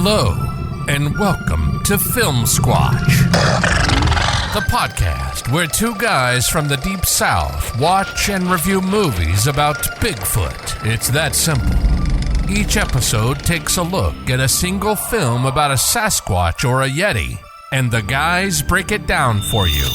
Hello, and welcome to Filmsquatch, the podcast where two guys from the Deep South watch and review movies about Bigfoot. It's that simple. Each episode takes a look at a single film about a Sasquatch or a Yeti, and the guys break it down for you.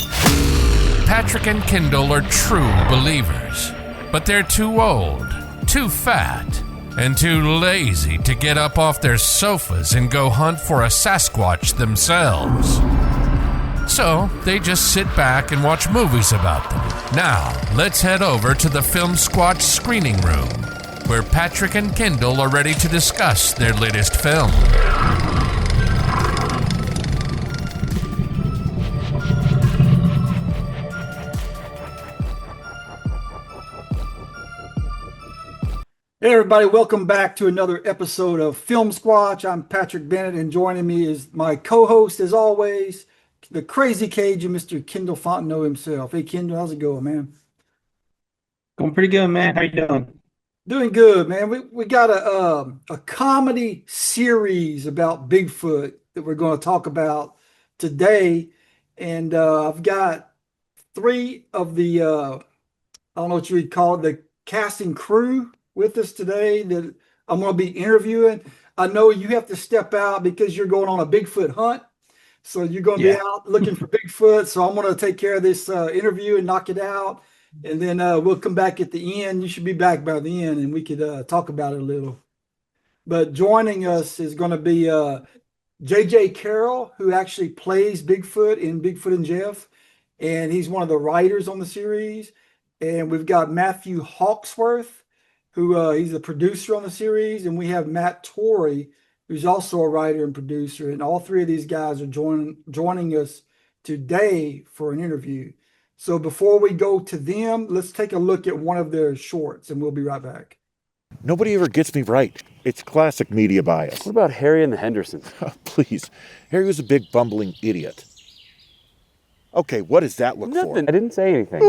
Patrick and Kendall are true believers, but they're too old, too fat, and too lazy to get up off their sofas and go hunt for a Sasquatch themselves. So they just sit back and watch movies about them. Now, let's head over to the Filmsquatch screening room, where Patrick and Kendall are ready to discuss their latest film. Hey everybody, welcome back to another episode of Filmsquatch. I'm Patrick Bennett, and joining me is my co-host, as always, the crazy Cajun, Mr. Kendall Fontenot himself. Hey Kendall, how's it going, man? Going pretty good, man. How you doing? Doing good, man. We got a comedy series about Bigfoot that we're going to talk about today, and I've got three of the I don't know what you would call it, the casting crew with us today that I'm going to be interviewing. I know you have to step out because you're going on a Bigfoot hunt. So you're going to be out looking for Bigfoot. So I'm going to take care of this interview and knock it out. And then we'll come back at the end. You should be back by the end and we could talk about it a little. But joining us is going to be J.J. Carroll, who actually plays Bigfoot in Bigfoot and Jeff. And he's one of the writers on the series. And we've got Matthew Hawksworth, who he's a producer on the series, and we have Matt Tory, who's also a writer and producer, and all three of these guys are joining us today for an interview. So before we go to them, let's take a look at one of their shorts, and we'll be right back. Nobody ever gets me right. It's classic media bias. What about Harry and the Hendersons? Please. Harry was a big bumbling idiot. Okay, what does that look for? Nothing. I didn't say anything.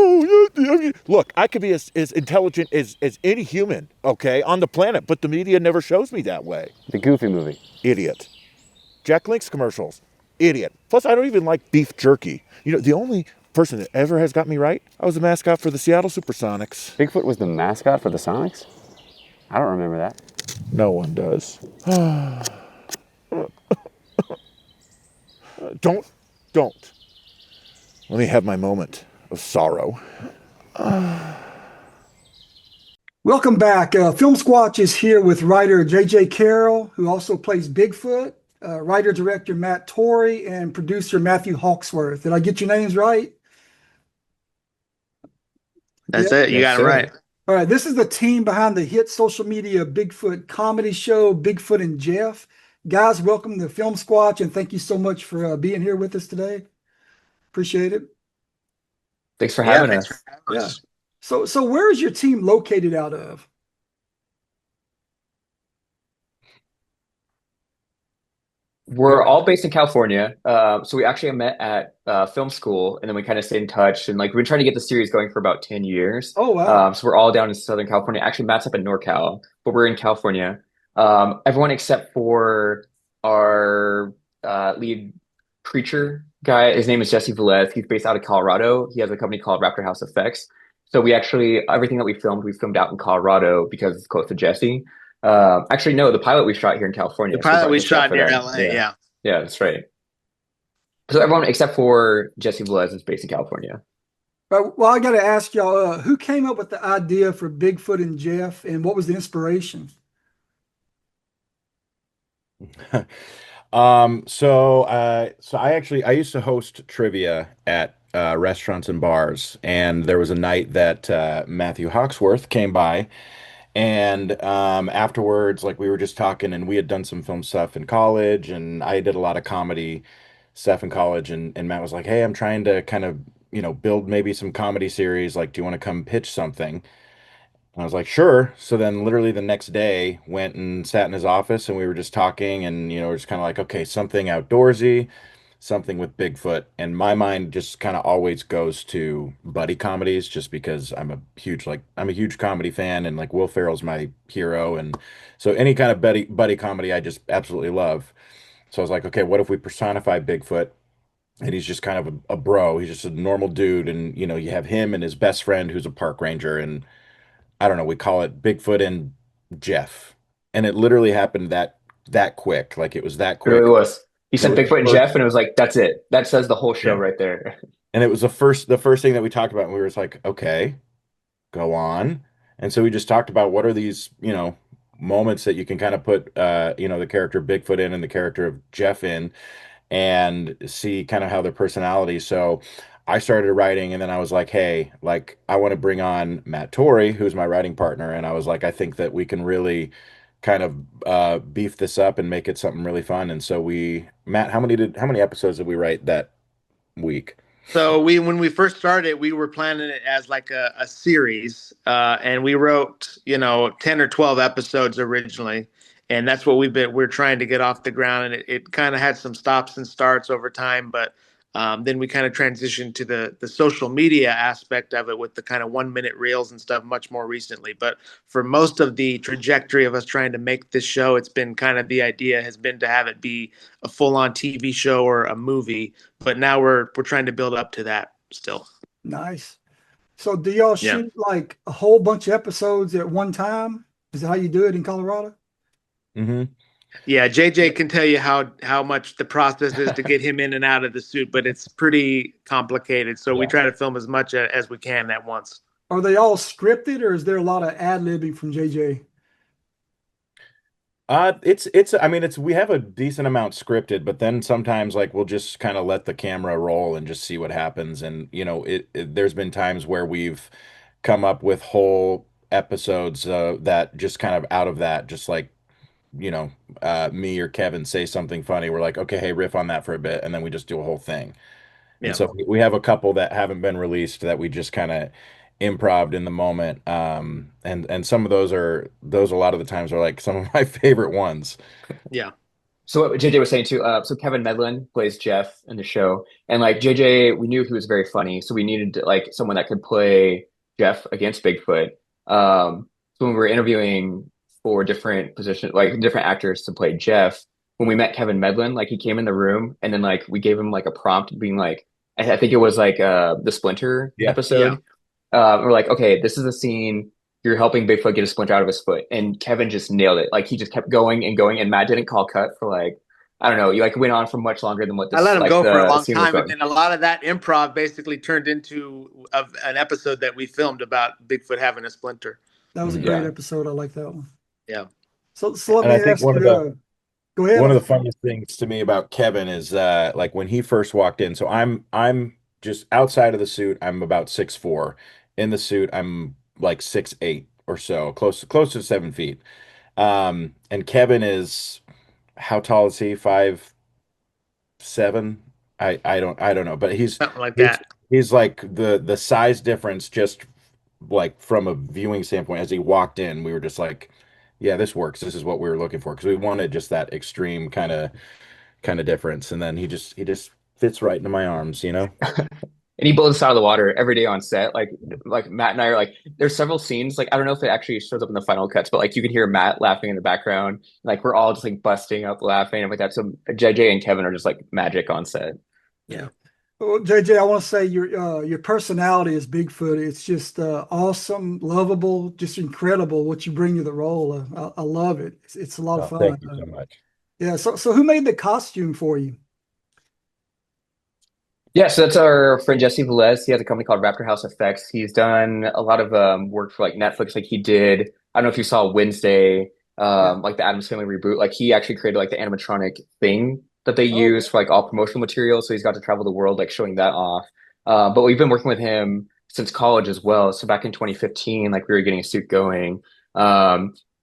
Look, I could be as intelligent as any human, okay, on the planet, but the media never shows me that way. The Goofy movie. Idiot. Jack Link's commercials. Idiot. Plus, I don't even like beef jerky. You know, the only person that ever has got me right, I was the mascot for the Seattle Supersonics. Bigfoot was the mascot for the Sonics? I don't remember that. No one does. Don't. Let me have my moment of sorrow. Welcome back. Filmsquatch is here with writer J.J. Carroll, who also plays Bigfoot, writer-director Matt Tory, and producer Matthew Hawksworth. Did I get your names right? That's it. You got it right. All right. This is the team behind the hit social media Bigfoot comedy show, Bigfoot and Jeff. Guys, welcome to Filmsquatch, and thank you so much for being here with us today. Appreciate it. Thanks for having us. Yeah. So where is your team located out of? We're all based in California. So we actually met at film school, and then we kind of stayed in touch. And like we've been trying to get the series going for about 10 years. Oh, wow. So we're all down in Southern California. Actually, Matt's up in NorCal, but we're in California. Everyone except for our lead preacher guy, his name is Jesse Velez. He's based out of Colorado. He has a company called Raptor House Effects. So we actually, everything that we filmed out in Colorado because it's close to Jesse. Actually, no, the pilot we shot here in California. The pilot we shot near LA, yeah. Yeah, that's right. So everyone except for Jesse Velez is based in California. Well, I got to ask y'all, who came up with the idea for Bigfoot and Jeff, and what was the inspiration? So I used to host trivia at restaurants and bars, and there was a night that Matthew Hawksworth came by, and afterwards, like we were just talking, and we had done some film stuff in college, and I did a lot of comedy stuff in college, and Matt was like, "Hey, I'm trying to kind of, build maybe some comedy series. Like, do you want to come pitch something?" And I was like, sure. So then literally the next day went and sat in his office and we were just talking and, we're just kind of like, okay, something outdoorsy, something with Bigfoot, and my mind just kind of always goes to buddy comedies, just because I'm a huge comedy fan, and like Will Ferrell's my hero, and so any kind of buddy comedy I just absolutely love. So I was like, okay, what if we personify Bigfoot? And he's just kind of a bro. He's just a normal dude, and you have him and his best friend who's a park ranger, and I don't know, we call it Bigfoot and Jeff. And it literally happened that quick. Like it was that It really quick. was. He And it said was the Bigfoot and first, Jeff, and it was like, that's it. That says the whole show yeah. right there. And it was the first thing that we talked about, and we were just like, okay, go on. And so we just talked about what are these, moments that you can kind of put the character of Bigfoot in and the character of Jeff in, and see kind of how their personalities. So I started writing, and then I was like, hey, like I want to bring on Matt Tory, who's my writing partner, and I was like, I think that we can really kind of beef this up and make it something really fun. And so Matt, how many episodes did we write that week? So when we first started, we were planning it as like a series, and we wrote 10 or 12 episodes originally, and that's what we're trying to get off the ground. And it kind of had some stops and starts over time, but then we kind of transitioned to the social media aspect of it with the kind of 1 minute reels and stuff much more recently. But for most of the trajectory of us trying to make this show, it's been kind of the idea has been to have it be a full-on TV show or a movie. But now we're trying to build up to that still. Nice. So do y'all shoot like a whole bunch of episodes at one time? Is that how you do it in Colorado? Mm-hmm. Yeah, JJ can tell you how much the process is to get him in and out of the suit, but it's pretty complicated. So we try to film as much as we can at once. Are they all scripted, or is there a lot of ad-libbing from JJ? We have a decent amount scripted, but then sometimes like we'll just kind of let the camera roll and just see what happens. And there's been times where we've come up with whole episodes that just kind of out of that, just like me or Kevin say something funny. We're like, okay, hey, riff on that for a bit, and then we just do a whole thing. And so we have a couple that haven't been released that we just kind of improved in the moment. And some of those a lot of the times are like some of my favorite ones. Yeah. So what JJ was saying too, so Kevin Medlin plays Jeff in the show, and like JJ, we knew he was very funny, so we needed like someone that could play Jeff against Bigfoot. So when we were interviewing for different positions, like different actors to play Jeff, when we met Kevin Medlin, like he came in the room, and then like we gave him like a prompt, being like, I think it was like the Splinter episode. We're like, okay, this is a scene. You're helping Bigfoot get a splinter out of his foot, and Kevin just nailed it. Like he just kept going and going, and Matt didn't call cut for like, I don't know. You like went on for much longer than what this. I let him like, go for a long scene was time, going. and then a lot of that improv basically turned into an episode that we filmed about Bigfoot having a splinter. That was a great episode. I like that one. Yeah. So let me ask you. Go ahead. One of the funniest things to me about Kevin is like when he first walked in. So I'm just outside of the suit. I'm about 6'4". In the suit, I'm like 6'8" or so, close to 7 feet. And Kevin is, how tall is he? 5'7"? I don't know, but he's something like that. He's like the size difference, just like from a viewing standpoint. As he walked in, we were just like, yeah, this works. This is what we were looking for, because we wanted just that extreme kind of difference. And then he just fits right into my arms, And he blows us out of the water every day on set. Like Matt and I are like, there's several scenes. Like I don't know if it actually shows up in the final cuts, but like you can hear Matt laughing in the background. Like we're all just like busting up laughing and like that. So JJ and Kevin are just like magic on set. Yeah. Well, JJ, I want to say your personality is Bigfoot. It's just awesome, lovable, just incredible what you bring to the role. I love it. It's a lot of fun. Thank you so much. Yeah. So who made the costume for you? Yeah, so that's our friend Jesse Velez. He has a company called Raptor House Effects. He's done a lot of work for like Netflix. Like he did, I don't know if you saw Wednesday, like the Addams Family reboot. Like he actually created like the animatronic thing that they use for like all promotional materials. So he's got to travel the world like showing that off. But we've been working with him since college as well. So back in 2015, like we were getting a suit going.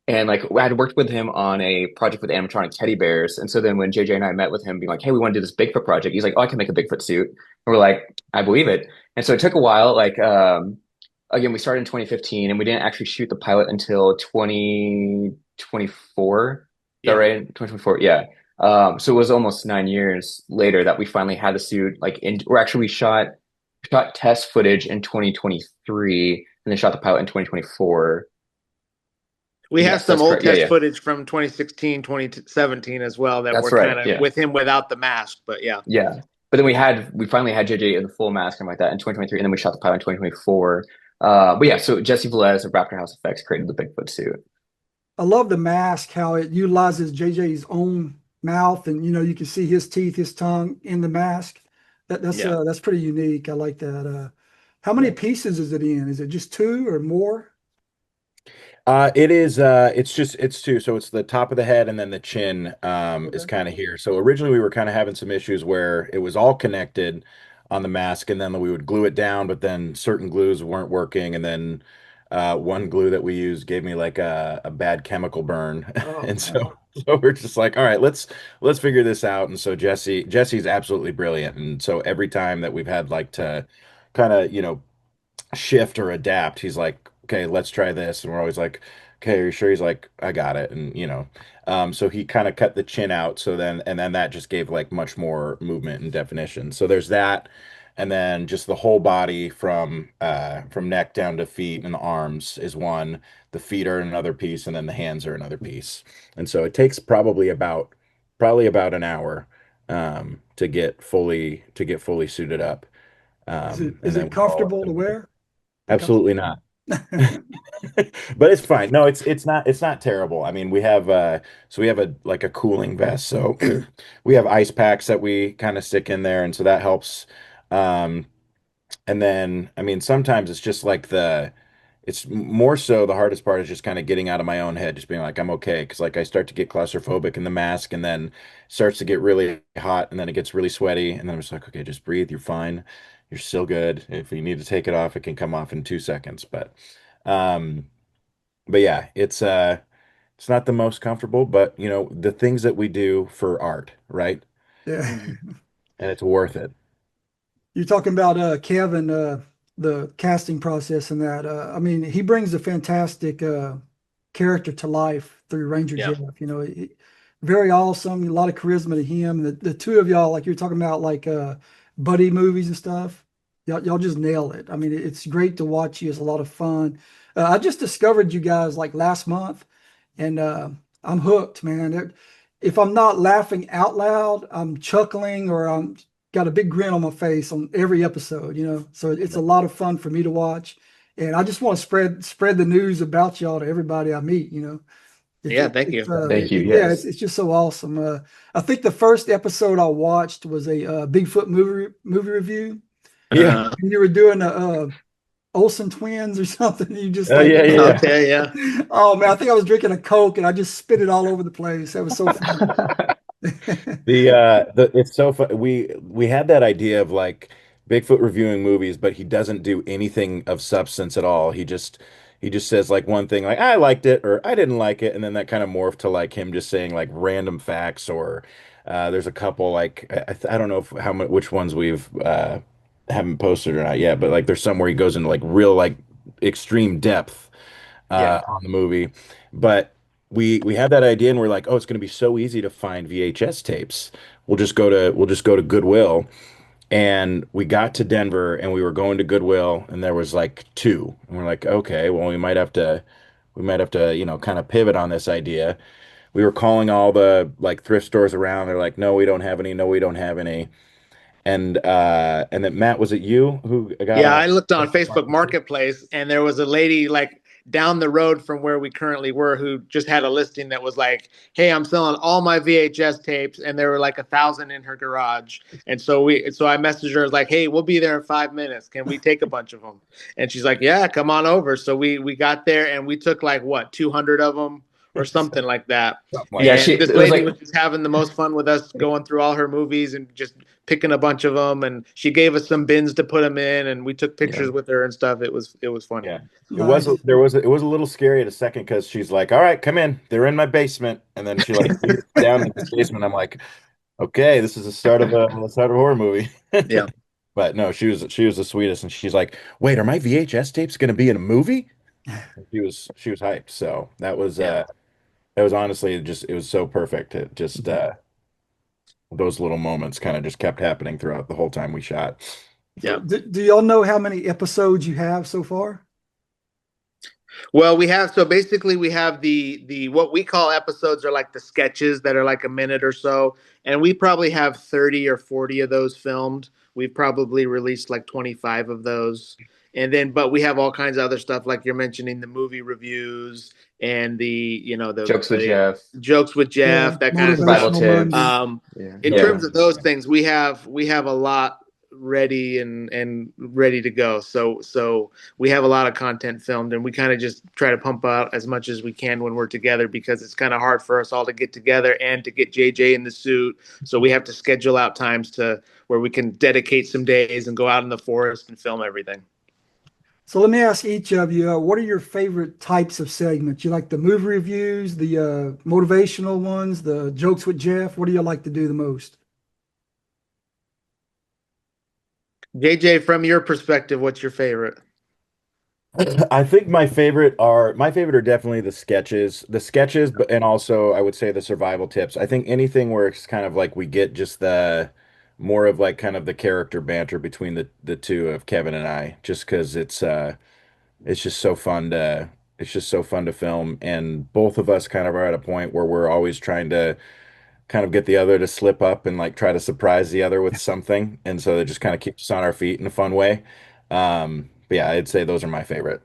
And like I had worked with him on a project with animatronic teddy bears. And so then when JJ and I met with him being like, hey, we want to do this Bigfoot project. He's like, oh, I can make a Bigfoot suit. And we're like, I believe it. And so it took a while. Like, again, we started in 2015 and we didn't actually shoot the pilot until 2024. Is that right? 2024. Yeah. So it was almost 9 years later that we finally had the suit. Or actually, we shot test footage in 2023, and then shot the pilot in 2024. We have Yes, some that's old correct. Yeah, test yeah, footage from 2016, 2017 as well that that's were right. kind of Yeah, with him without the mask. But yeah, yeah. But then we finally had JJ in the full mask and like that in 2023, and then we shot the pilot in 2024. But yeah, so Jesse Velez of Raptor House Effects created the Bigfoot suit. I love the mask, how it utilizes JJ's own mouth, and you can see his teeth, his tongue in the mask. yeah. That's pretty unique. I like that. How many Yeah. pieces is it in? Is it just two or more? It is it's two. So it's the top of the head and then the chin is Okay. kind of here. So originally we were kind of having some issues where it was all connected on the mask and then we would glue it down, but then certain glues weren't working and then one glue that we used gave me like a bad chemical burn. Oh And no. so we're just like, all right, let's figure this out. And so Jesse's absolutely brilliant. And so every time that we've had like to kind of, shift or adapt. He's like, okay, let's try this. And we're always like, okay, are you sure? He's like, I got it. And so he kind of cut the chin out. And then that just gave like much more movement and definition. So there's that. And then just the whole body from neck down to feet and arms is one. The feet are another piece, and then the hands are another piece. And so it takes probably about an hour to get fully suited up. Is And then it we roll comfortable to it. wear? Is it Absolutely comfortable? not. But it's fine. No, it's not terrible. I mean, we have a like a cooling vest. So we have ice packs that we kind of stick in there and so that helps. Um and then I mean sometimes it's just like it's more so the hardest part is just kind of getting out of my own head, just being like, I'm okay. Because like I start to get claustrophobic in the mask and then it starts to get really hot and then it gets really sweaty. And then I'm just like, okay, just breathe. You're fine. You're still good. If you need to take it off, it can come off in 2 seconds. Um, but yeah, it's not the most comfortable, but the things that we do for art, right? Yeah. Mhm. And it's worth it. You're talking about Kevin, the casting process and that. I mean, he brings a fantastic character to life through Ranger Yeah. Jeff. Very awesome. A lot of charisma to him. The two of y'all, like you're talking about, like buddy movies and stuff. Y'all just nail it. I mean, it's great to watch you. It's a lot of fun. I just discovered you guys like last month, and I'm hooked, man. If I'm not laughing out loud, I'm chuckling or I'm got a big grin on my face on every episode. So it's a lot of fun for me to watch. And I just want to spread the news about y'all to everybody I meet. Yeah, thank you. Thank you. Yeah, Yes. it's just so awesome. I think the first episode I watched was a Bigfoot movie review. Yeah. Uh, And you were doing the Olsen twins or something. You just Oh like, yeah, yeah, yeah. okay, yeah. oh man, I think I was drinking a Coke and I just spit it all over the place. That was so fun. The it's so fun. We had that idea of like Bigfoot reviewing movies, but he doesn't do anything of substance at all. He just says like one thing like I liked it or I didn't like it, and then that kind of morphed to like him just saying like random facts or there's a couple like I don't know how much which ones we've haven't posted or not yet, but like there's some where he goes into like real like extreme depth Yeah. on the movie. But we had that idea and we're like, oh, it's going to be so easy to find VHS tapes. We'll just go to Goodwill. And we got to Denver and we were going to Goodwill and there was like two. And we're like, okay, well we might have to, kind of pivot on this idea. We were calling all the like thrift stores around. They're like, no, we don't have any. No, we don't have any. And then Matt, was it you who got Yeah, on I looked on Facebook Facebook Marketplace? Marketplace and there was a lady like down the road from where we currently were who just had a listing that was like, "Hey, I'm selling all my VHS tapes," and there were like 1,000 in her garage. And so I messaged her, I was like, "Hey, we'll be there in 5 minutes. Can we take a bunch of them?" And she's like, "Yeah, come on over." So we got there and we took like what 200 of them or something like that. Something like Yeah, And that. this it was lady like was just having the most fun with us, going through all her movies and just picking a bunch of them. And she gave us some bins to put them in, and we took yeah. pictures with her and stuff. It was funny. Yeah. Nice. It was a little scary at a second because she's like, all right, come in. They're in my basement. And then she like leads down in the basement. I'm like, okay, this is the start of a horror movie. Yeah. But no, she was the sweetest, and she's like, "Wait, are my VHS tapes going to be in a movie?" And she was hyped. So that was Yeah. honestly just it was so perfect. It just those little moments kind of just kept happening throughout the whole time we shot. Yeah. Do y'all know how many episodes you have so far? Well, so basically we have the what we call episodes are like the sketches that are like a minute or so, and we probably have 30 or 40 of those filmed. We've probably released like 25 of those. And then but we have all kinds of other stuff like you're mentioning, the movie reviews and Jokes with the Jeff, jokes with Yeah, Jeff, that kind of survival stuff. motivational tips. Monday. Yeah. In Yeah. terms of those things, we have a lot ready and ready to go. So we have a lot of content filmed, and we kind of just try to pump out as much as we can when we're together, because it's kind of hard for us all to get together and to get JJ in the suit. So we have to schedule out times to where we can dedicate some days and go out in the forest and film everything. So let me ask each of you, what are your favorite types of segments? You like the movie reviews, the motivational ones, the jokes with Jeff? What do you like to do the most? JJ, from your perspective, what's your favorite? I think my favorite are definitely the sketches, but and also I would say the survival tips. I think anything where it's kind of like we get just the more of like kind of the character banter between the two of Kevin and I, just because it's just so fun to it's just so fun to film, and both of us kind of are at a point where we're always trying to kind of get the other to slip up and like try to surprise the other with something, and so it just kind of keeps us on our feet in a fun way. But yeah, I'd say those are my favorite.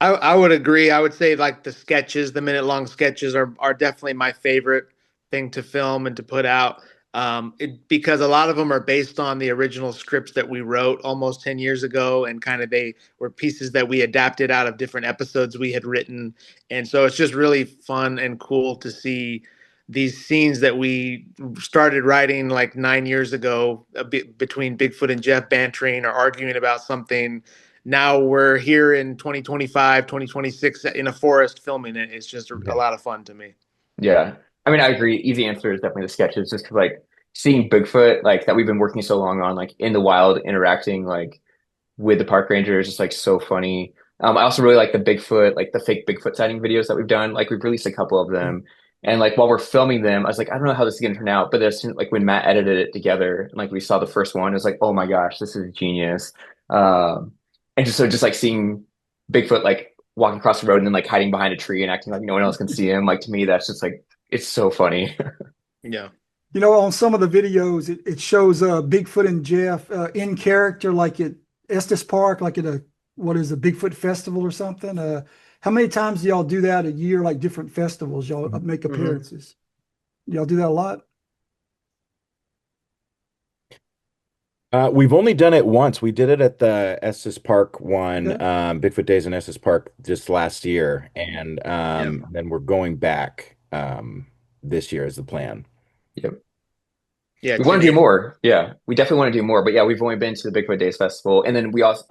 I would agree. I would say like the sketches, the minute long sketches are definitely my favorite thing to film and to put out. Because a lot of them are based on the original scripts that we wrote almost 10 years ago, and kind of they were pieces that we adapted out of different episodes we had written. And so it's just really fun and cool to see these scenes that we started writing like 9 years ago, between Bigfoot and Jeff bantering or arguing about something. Now we're here in 2025, 2026 in a forest filming it. It's just a lot of fun to me. Yeah. I mean, I agree. Easy answer is definitely the sketches, just 'cause, like seeing Bigfoot, like that we've been working so long on, like in the wild, interacting like with the park ranger is just like so funny. I also really like the Bigfoot, like the fake Bigfoot sighting videos that we've done. Like we've released a couple of them. And like while we're filming them, I was like, I don't know how this is gonna turn out. But as soon like when Matt edited it together and like we saw the first one, it was like, oh my gosh, this is genius. Um, and just like seeing Bigfoot like walking across the road and then like hiding behind a tree and acting like no one else can see him. Like to me, that's just like it's so funny. Yeah. You know, on some of the videos, it shows Bigfoot and Jeff in character, like at Estes Park, like at what is a Bigfoot festival or something. How many times do y'all do that a year, like different festivals? Y'all make appearances. Y'all do that a lot? We've only done it once. We did it at the Estes Park one, Okay. Bigfoot Days in Estes Park just last year, and Yeah. then we're going back this year is the plan. Yep. Yeah. We It's want in to do April. more. Yeah, we definitely want to do more. But yeah, we've only been to the Bigfoot Days Festival, and then we also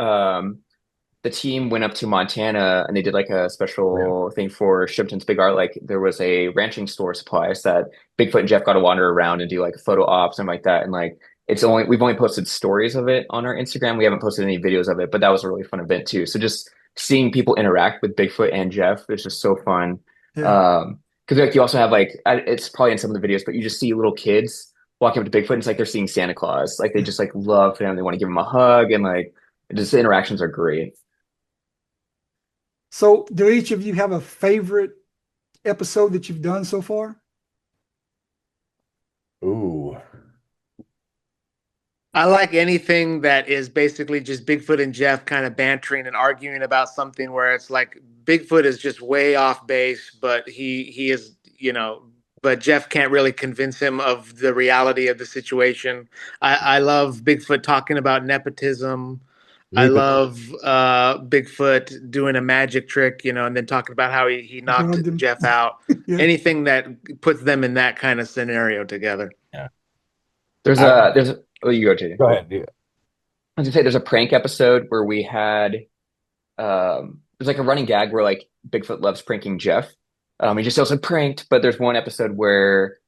the team went up to Montana and they did like a Yeah. special thing for Shipton's Big Art. Like there was a ranching store supplies that Bigfoot and Jeff got to wander around and do like photo ops and like that. And like we've only posted stories of it on our Instagram. We haven't posted any videos of it, but that was a really fun event too. So just seeing people interact with Bigfoot and Jeff is just so fun. Yeah. Because like you also have like it's probably in some of the videos, but you just see little kids walking up to Bigfoot and it's like they're seeing Santa Claus. Like they just like love him. They want to give him a hug and like just the interactions are great. So, do each of you have a favorite episode that you've done so far? Ooh. I like anything that is basically just Bigfoot and Jeff kind of bantering and arguing about something where it's like Bigfoot is just way off base, but he is, but Jeff can't really convince him of the reality of the situation. I love Bigfoot talking about nepotism. I love Bigfoot doing a magic trick, and then talking about how he knocked Drugged him. Jeff out. Yeah. Anything that puts them in that kind of scenario together. Yeah. There's I- oh you go, JD. Go ahead. Yeah. I was gonna say there's a prank episode where we had there's like a running gag where like Bigfoot loves pranking Jeff. He just also pranked, but there's one episode where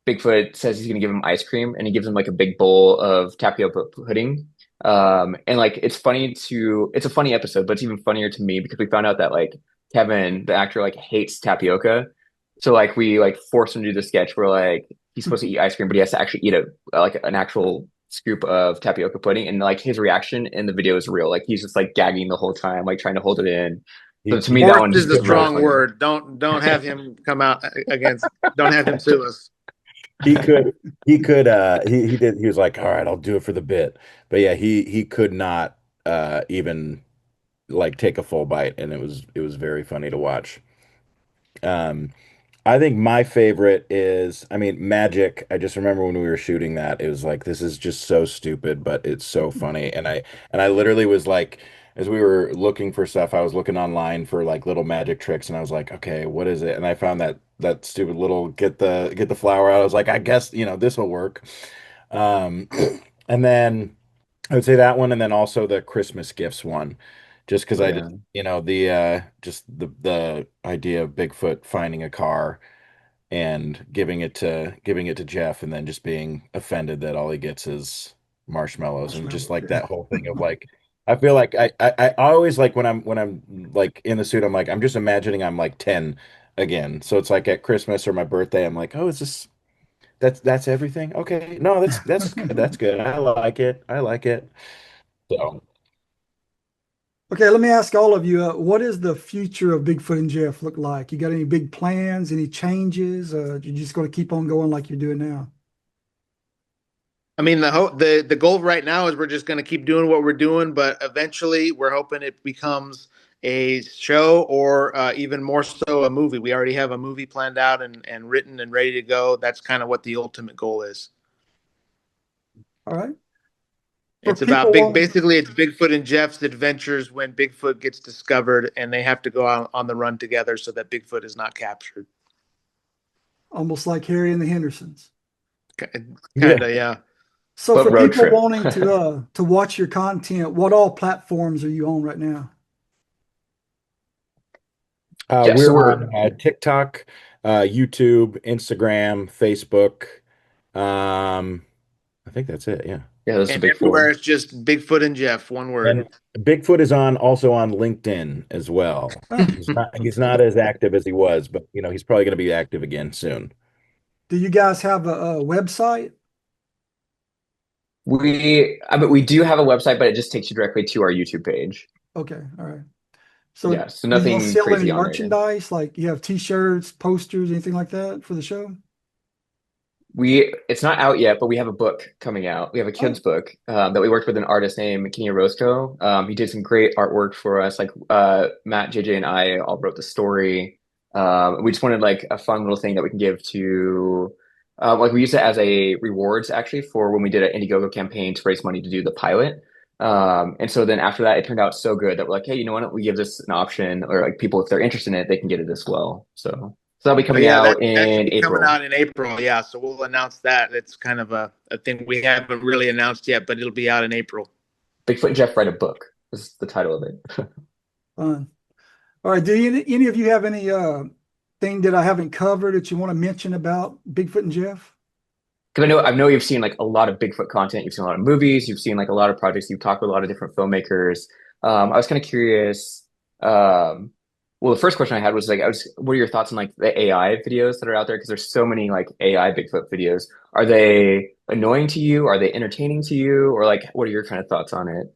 Bigfoot says he's gonna give him ice cream and he gives him like a big bowl of tapioca pudding. And like it's a funny episode, but it's even funnier to me because we found out that like Kevin, the actor, like hates tapioca. So like we like force him to do the sketch where like he's supposed to eat ice cream, but he has to actually eat a like an actual scoop of tapioca pudding, and like his reaction in the video is real. Like he's just like gagging the whole time, like trying to hold it in. So to me, that one Forced is just the hit really strong funny. word. Don't have him come out against. Don't have him sue us. He could he did he was like, all right, I'll do it for the bit. But yeah, he could not even like take a full bite, and it was very funny to watch. Um, I think my favorite is, I mean, Magic. I just remember when we were shooting that, it was like, this is just so stupid, but it's so funny. And I literally was like, as we were looking for stuff, I was looking online for like little magic tricks, and I was like, okay, what is it? And I found that stupid little get the flower out. I was like, I guess, this will work. Um, and then I would say that one, and then also the Christmas gifts one, just because Oh, I yeah. just, the just the idea of Bigfoot finding a car and giving it to Jeff, and then just being offended that all he gets is marshmallows, and just like that whole thing of like, I feel like I always like when I'm like in the suit, I'm like, I'm just imagining I'm like 10 again. So it's like at Christmas or my birthday, I'm like, oh, is this that's everything? Okay, no, that's good. That's good. I like it. I like it. So Okay, let me ask all of you, what does the future of Bigfoot and Jeff look like? You got any big plans, any changes? You're just going to keep on going like you're doing now? I mean, the goal right now is we're just going to keep doing what we're doing, but eventually we're hoping it becomes a show or even more so a movie. We already have a movie planned out and written and ready to go. That's kind of what the ultimate goal is. All right. For It's about people wanting, basically it's Bigfoot and Jeff's adventures when Bigfoot gets discovered and they have to go out on the run together so that Bigfoot is not captured. almost like Harry and the Hendersons. Kind of, yeah. So But for road people trip. wanting to watch your content, what all platforms are you on right now? Yeah, we're so we're on TikTok, YouTube, Instagram, Facebook. I think that's it. Yeah. yeah, those are the And big everywhere four. it's just Bigfoot and Jeff, one word. And Bigfoot is also on LinkedIn as well. Oh, He's not as active as he was, but he's probably going to be active again soon. do you guys have a website? I mean, we do have a website, but it just takes you directly to our YouTube page. Okay, all right. So Yeah, so do y'all nothing sell any crazy on there yet. merchandise? Like you have t-shirts, posters, anything like that for the show? It's not out yet, but we have a book coming out. We have a kids Oh, book that we worked with an artist named Kenny Roscoe. He did some great artwork for us. Like Matt, JJ, and I all wrote the story. We just wanted like a fun little thing that we can give to like we used it as a rewards actually for when we did an Indiegogo campaign to raise money to do the pilot. And so then after that, it turned out so good that we're like, hey, you know what? We give this an option, or like people, if they're interested in it, they can get it as well. So that'll be So coming yeah, out that should in be coming April. out in April. Yeah, so we'll announce that. It's kind of a thing we haven't really announced yet, but it'll be out in April. Bigfoot and Jeff write a book. This is the title of it. fun. All right. Do any of you have any thing that I haven't covered that you want to mention about Bigfoot and Jeff? Because I know you've seen like a lot of Bigfoot content. You've seen a lot of movies. You've seen like a lot of projects. You've talked with a lot of different filmmakers. I was kind of curious. Well, the first question I had was like, what are your thoughts on like the AI videos that are out there? Because there's so many like AI Bigfoot videos. Are they annoying to you? Are they entertaining to you? Or like, what are your kind of thoughts on it?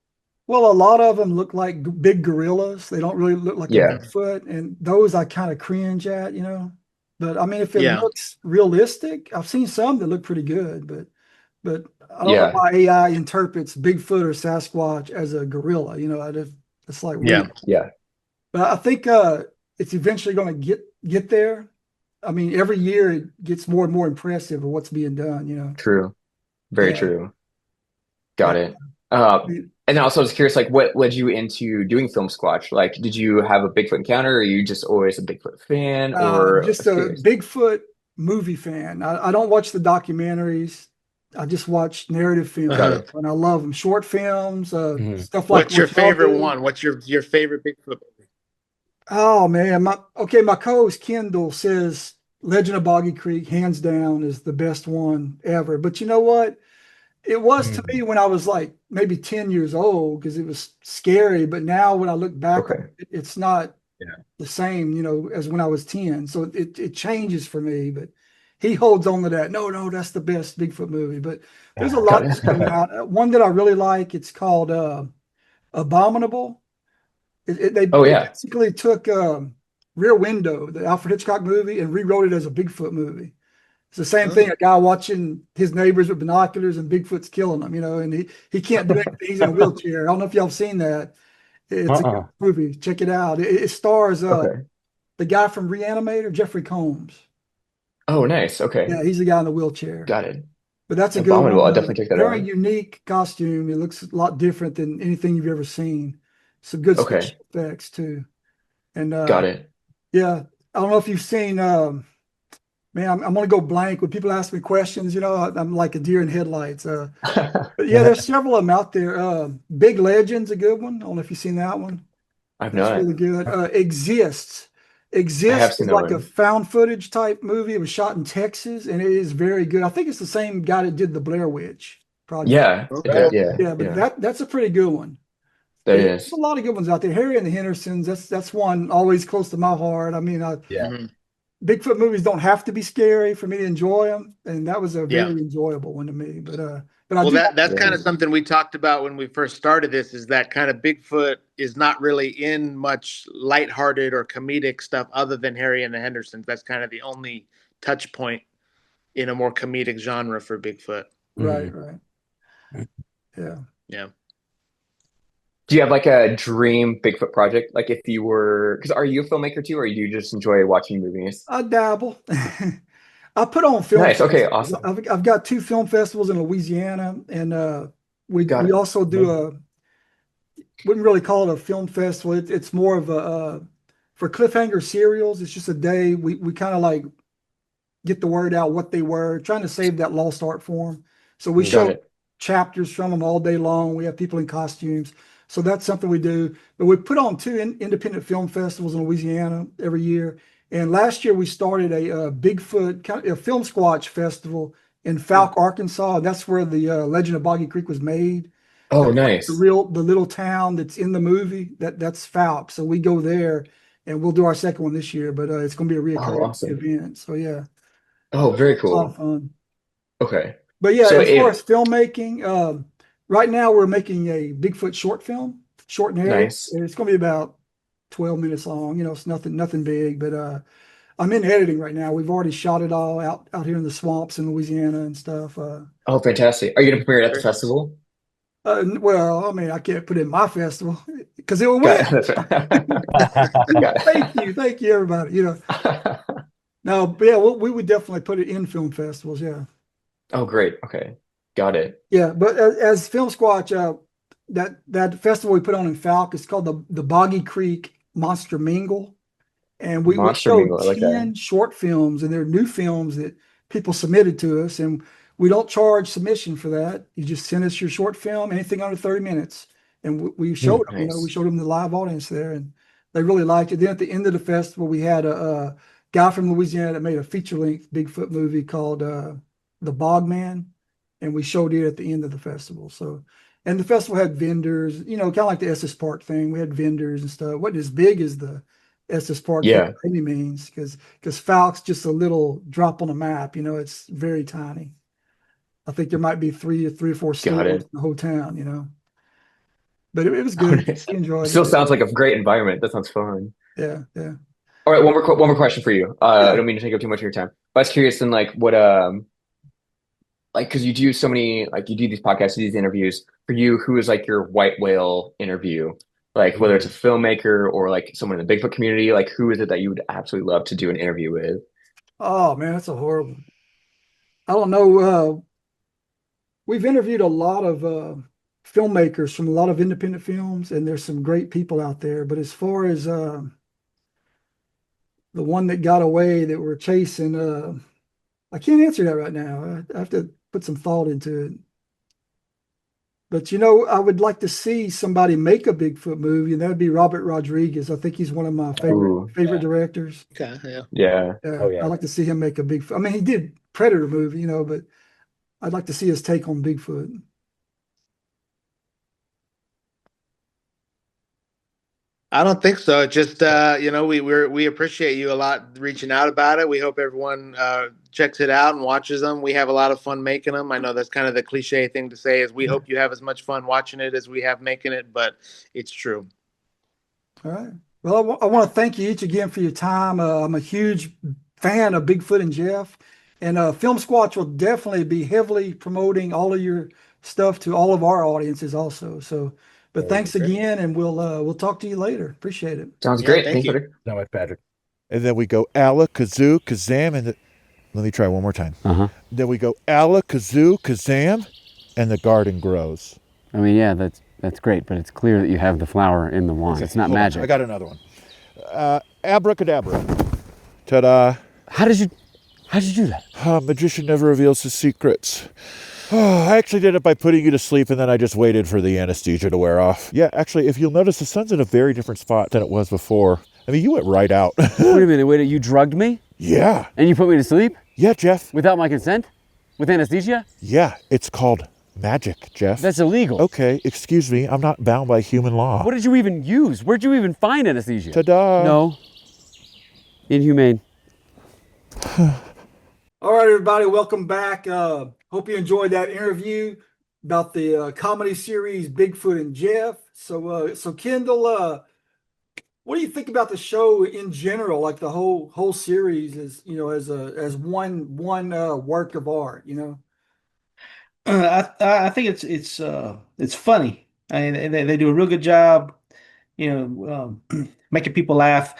Well, a lot of them look like big gorillas. They don't really look like a Yeah, Bigfoot, and those I kind of cringe at, you know. But I mean, if it Yeah. looks realistic, I've seen some that look pretty good, but I don't know yeah, why AI interprets Bigfoot or Sasquatch as a gorilla. You know, it's like Yeah. weird. yeah. But I think it's eventually going to get there. I mean, every year it gets more and more impressive of what's being done. You know. True. Very Yeah. true. Yeah. Got it. And then also I was curious, like, what led you into doing Filmsquatch? Like, did you have a Bigfoot encounter, or are you just always a Bigfoot fan? Or I Just was a curious. Bigfoot movie fan. I don't watch the documentaries. I just watch narrative Got films, it. and I love them. Short films, Mhm. stuff like What's your what y'all favorite do. one? What's your favorite Bigfoot movie? Oh man, my co-host Kendall says Legend of Boggy Creek, hands down, is the best one ever. But you know what? It was to me Mhm. when I was like maybe 10 years old because it was scary. But now when I look back on Okay. it, it's not the same, as when I was 10. So it changes for me, but he holds on to that. No, that's the best Bigfoot movie. But there's a Got lot that's coming it. out. One that I really like, it's called Abominable. They Oh yeah. basically took Rear Window, the Alfred Hitchcock movie, and rewrote it as a Bigfoot movie. It's the same thing. A guy watching his neighbors with binoculars and Bigfoot's killing him, and he can't do anything. He's in a wheelchair. I don't know if y'all have seen that. It's a good movie. Check it out. It stars Okay. the guy from Reanimator, Jeffrey Combs. Oh, nice. Okay. Yeah, he's the guy in the wheelchair. Got it. But that's a good Abominable. one. I'll definitely check that Very out. unique costume. It looks a lot different than anything you've ever seen. Some good Okay. special effects too. And Got it. yeah, I don't know if you've seen. Man, I'm gonna go blank when people ask me questions. I'm like a deer in headlights. But yeah, there's several of them out there. Big Legend's a good one. I don't know if you've seen that one. I've That's not. really good. Exists. I have Exists seen is that like a one. found footage type movie. It was shot in Texas, and it is very good. I think it's the same guy that did the Blair Witch Project. Yeah. Okay. Yeah. Yeah, but Yeah. that's a pretty good one. That Yeah, there's a is. lot of good ones out there. Harry and the Hendersons. That's one always close to my heart. I mean, Yeah. Mhm. Bigfoot movies don't have to be scary for me to enjoy them, and that was a Yeah. very enjoyable one to me. But I Well, do. that's kind Yeah. of something we talked about when we first started this, is that kind of Bigfoot is not really in much lighthearted or comedic stuff other than Harry and the Hendersons. That's kind of the only touch point in a more comedic genre for Bigfoot. Right, Mhm. right. Yeah. Yeah. Do you have like a dream Bigfoot project? Like if you were, because are you a filmmaker too, or do you just enjoy watching movies? I dabble. I put on film Nice. Okay. festivals. Awesome. I've got 2 film festivals in Louisiana, and Got we it. also do wouldn't really call it a film festival. It's more of a for cliffhanger serials. It's just a day we kind of like get the word out what they were, trying to save that lost art form. So we Got show it. chapters from them all day long. We have people in costumes. So that's something we do. But we put on 2 independent film festivals in Louisiana every year. And last year we started a Bigfoot kind of a Filmsquatch festival in Falk, Arkansas. That's where the Legend of Boggy Creek was made. Oh, The nice. little town that's in the movie, that's Falk. So we go there, and we'll do our second one this year. But it's going to be a Oh, reoccurring awesome. event. So yeah, Oh, very a lot of cool. fun. Okay. But yeah, So as far if as filmmaking, right now we're making a Bigfoot short film, short narrative. nice. It's going to be about 12 minutes long. It's nothing big, but I'm in editing right now. We've already shot it all out here in the swamps in Louisiana and stuff. Oh, fantastic. Are you gonna premiere it at the Very nice. festival? Well, I mean, I can't put it in my festival because it will Got win. it. That's right. Got Thank you, everybody. it. No, but yeah, we would definitely put it in film festivals. Yeah, Oh, great. Okay. Got it. yeah. But as Film Squatch, that festival we put on in Falk is called the Boggy Creek Monster Mingle, and we Monster showed Mingle. I like that. 10 short films, and they're new films that people submitted to us, and we don't charge submission for that. You just send us your short film, anything under 30 minutes, and we showed them. We Nice. showed them the live audience there, and they really liked it. Then at the end of the festival, we had a guy from Louisiana that made a feature-length Bigfoot movie called The Bogman, and we showed it at the end of the festival. So, and the festival had vendors, kind of like the Estes Park thing. We had vendors and stuff. Wasn't as big as the Estes Park thing Yeah. by any means, because Falk's just a little drop on a map. It's very tiny. I think there might be three or four Got stores in it. the whole town. But it was Oh, good. nice. We enjoyed Still it. sounds like a great environment. That sounds fun. Yeah, yeah. All right, one more question for you. I Yeah. don't mean to take up too much of your time, but I was curious in like what like because you do so many like you do these podcasts, these interviews. For you, who is like your white whale interview? Like whether it's a filmmaker or like someone in the Bigfoot community, like who is it that you would absolutely love to do an interview with? Oh man, that's a horrible. I don't know. We've interviewed a lot of filmmakers from a lot of independent films, and there's some great people out there. But as far as the one that got away that we're chasing, I can't answer that right now. I have to put some thought into it. But I would like to see somebody make a Bigfoot movie, and that would be Robert Rodriguez. I think he's one of my Ooh, favorite directors. Okay. Yeah. yeah. Oh, yeah. I'd like to see him make a Bigfoot. I mean, he did Predator movie, but I'd like to see his take on Bigfoot. I don't think so. It's just we appreciate you a lot reaching out about it. We hope everyone checks it out and watches them. We have a lot of fun making them. I know that's kind of the cliche thing to say is we hope you have as much fun watching it as we have making it, but it's true. All right. Well, I want to thank you each again for your time. I'm a huge fan of Bigfoot and Jeff, and Film Squatch will definitely be heavily promoting all of your stuff to all of our audiences also. So, but thanks again, and we'll talk to you later. Appreciate it. Sounds Yeah, great. thank Thanks, you. Tory. So much, Patrick. And then we go Allah, Kazoo, Kazam, and let me try one more time. Uh-huh. Then we go Allah, Kazoo, Kazam, and the garden grows. I mean, yeah, that's great, but it's clear that you have the flower in the wand. Okay, It's not hold on. magic. I got another one. Abracadabra. Ta-da. How did you do that? Magician never reveals his secrets. I actually did it by putting you to sleep, and then I just waited for the anesthesia to wear off. Yeah, actually, if you'll notice, the sun's in a very different spot than it was before. I mean, you went right out. Wait a minute, you drugged me? Yeah. And you put me to sleep? Yeah, Jeff. Without my consent? With anesthesia? Yeah, it's called magic, Jeff. That's illegal. Okay, excuse me. I'm not bound by human law. What did you even use? Where'd you even find anesthesia? Ta-da. No. Inhumane. All right, everybody, welcome back. Hope you enjoyed that interview about the comedy series Bigfoot and Jeff. So Kendall, what do you think about the show in general, like the whole series as one work of art, I think it's funny. I mean, they do a real good job, making people laugh,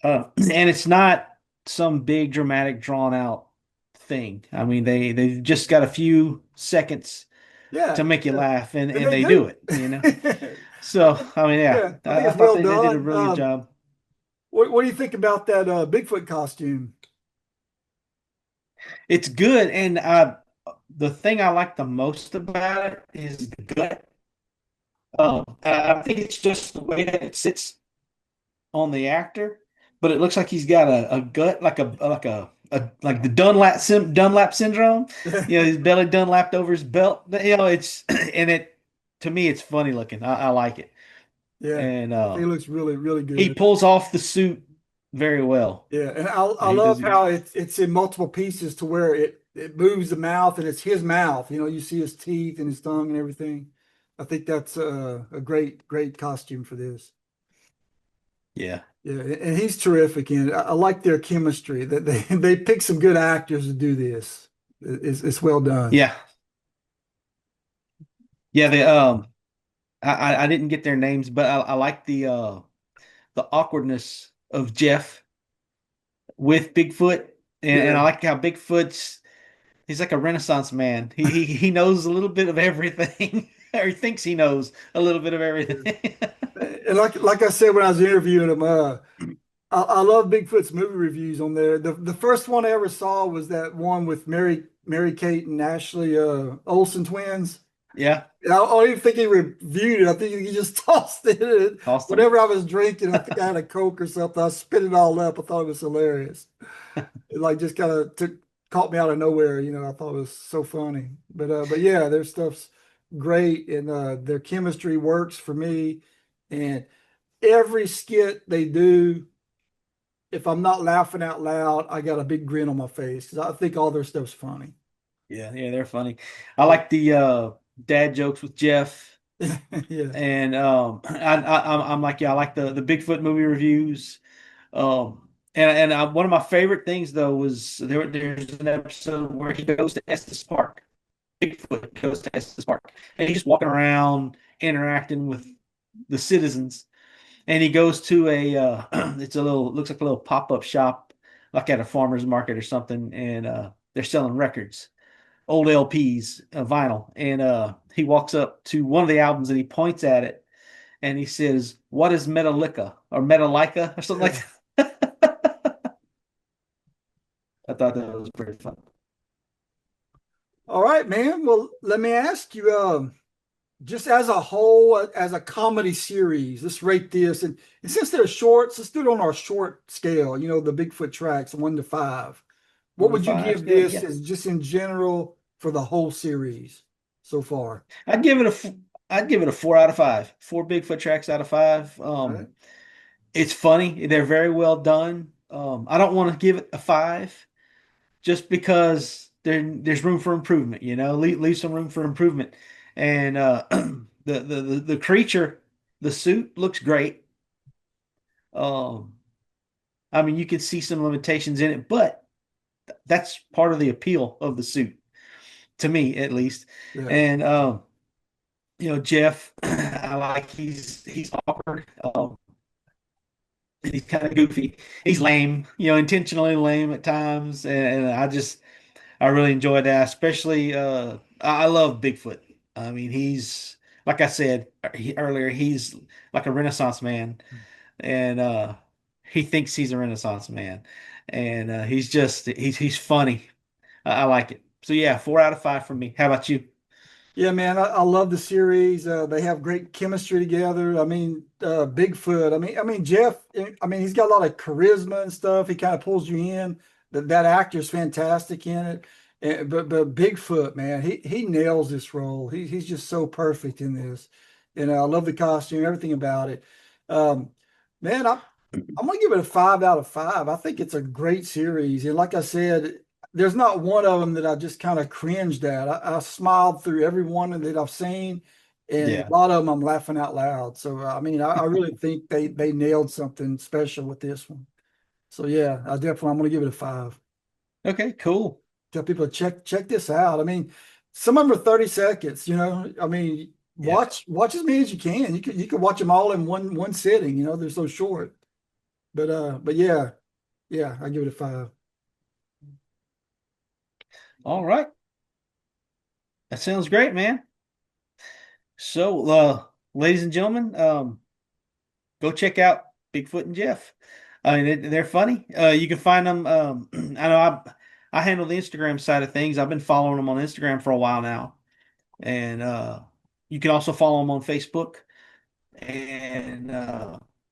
and it's not some big dramatic drawn out thing. I mean, they've just got a few seconds to make you laugh, and they do it. So I mean, I thought they did a really good job. What do you think about that Bigfoot costume? It's good, and the thing I like the most about it is the gut. I think it's just the way that it sits on the actor, but it looks like he's got a gut like the Dunlap syndrome. His belly Dunlapped over his belt. It's and it to me it's funny looking. I like it. Yeah, and he looks really, really good. He pulls off the suit very well. Yeah, and I love how it's in multiple pieces to where it moves the mouth, and it's his mouth. You see his teeth and his tongue and everything. I think that's a great costume for this. Yeah. Yeah, and he's terrific in it. I like their chemistry. That they pick some good actors to do this. It's well done. Yeah. Yeah, they I didn't get their names, but I like the awkwardness of Jeff with Bigfoot, and I like how he's like a Renaissance man. He knows a little bit of everything, or he thinks he knows a little bit of everything. And like I said when I was interviewing him, I love Bigfoot's movie reviews on there. The first one I ever saw was that one with Mary Kate and Ashley Olsen twins. Yeah. I don't even think he reviewed it. I think he just tossed it. Whatever I was drinking, I think I had a Coke or something. I spit it all up. I thought it was hilarious. It just kind of caught me out of nowhere. I thought it was so funny. But yeah, their stuff's great, and their chemistry works for me. And every skit they do, if I'm not laughing out loud, I got a big grin on my face because I think all their stuff's funny. Yeah, they're funny. I like the dad jokes with Jeff. Yeah. And I'm like, I like the Bigfoot movie reviews. One of my favorite things though was there's an episode where he goes to Estes Park. Bigfoot goes to Estes Park, and he's just walking around interacting with the citizens. And he goes to looks like a little pop-up shop, like at a farmer's market or something, and they're selling records, old LPs, vinyl. And he walks up to one of the albums and he points at it and he says, "What is Metallica or Metallica or something like that?" I thought that was pretty fun. All right, man. Well, let me ask you, just as a whole, as a comedy series, let's rate this. And since they're shorts, let's do it on our short scale, the Bigfoot tracks, 1 to 5. What would you give this as just in general for the whole series so far? I'd give it a 4 out of 5. 4 Bigfoot tracks out of 5. Right. It's funny. They're very well done. I don't want to give it a 5 just because there's room for improvement, leave some room for improvement. And the creature, the suit looks great. I mean, you can see some limitations in it, but that's part of the appeal of the suit, to me at least. Yeah. And Jeff, I like he's awkward. He's kind of goofy. He's lame, intentionally lame at times, and I really enjoy that. Especially, I love Bigfoot. I mean, he's like I said earlier, he's like a Renaissance man, and he thinks he's a Renaissance man, and he's funny. I like it. So yeah, 4 out of 5 from me. How about you? Yeah, man, I love the series. They have great chemistry together. I mean, Bigfoot. I mean Jeff. I mean, he's got a lot of charisma and stuff. He kind of pulls you in. That actor's fantastic in it. But Bigfoot, man, he nails this role. He's just so perfect in this. I love the costume, everything about it. Man, I'm gonna give it a 5 out of 5. I think it's a great series, and like I said, there's not one of them that I just kind of cringed at. I smiled through every one that I've seen, and Yeah. a lot of them I'm laughing out loud. So I mean, I really think they nailed something special with this one. So yeah, I'm gonna give it a 5. Okay, cool. Tell people to check this out. I mean, some of them are 30 seconds. I mean, Yeah. watch as many as you can. You can watch them all in one sitting. They're so short. But yeah, I give it a 5. All right. That sounds great, man. So, ladies and gentlemen, go check out Bigfoot and Jeff. I mean, they're funny. You can find them. I know I handle the Instagram side of things. I've been following them on Instagram for a while now, and you can also follow them on Facebook. And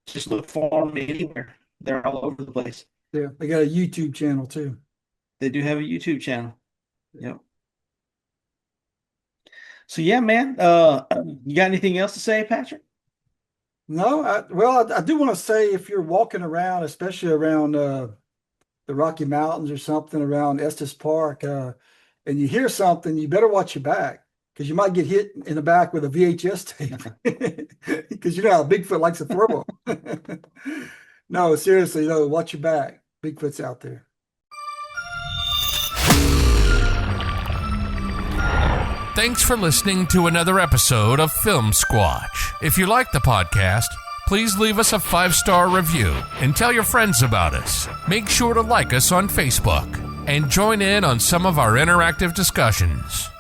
just look for them anywhere. They're all over the place. Yeah, they got a YouTube channel too. They do have a YouTube channel. Yep. So yeah, man. You got anything else to say, Patrick? No, I do want to say if you're walking around, especially around the Rocky Mountains or something around Estes Park, and you hear something, you better watch your back because you might get hit in the back with a VHS tape because you know how Bigfoot likes to throw them. No, seriously, no, watch your back. Bigfoot's out there. Thanks for listening to another episode of Filmsquatch. If you like the podcast, please leave us a 5-star review and tell your friends about us. Make sure to like us on Facebook and join in on some of our interactive discussions.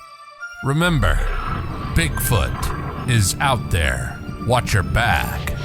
Remember, Bigfoot is out there. Watch your back.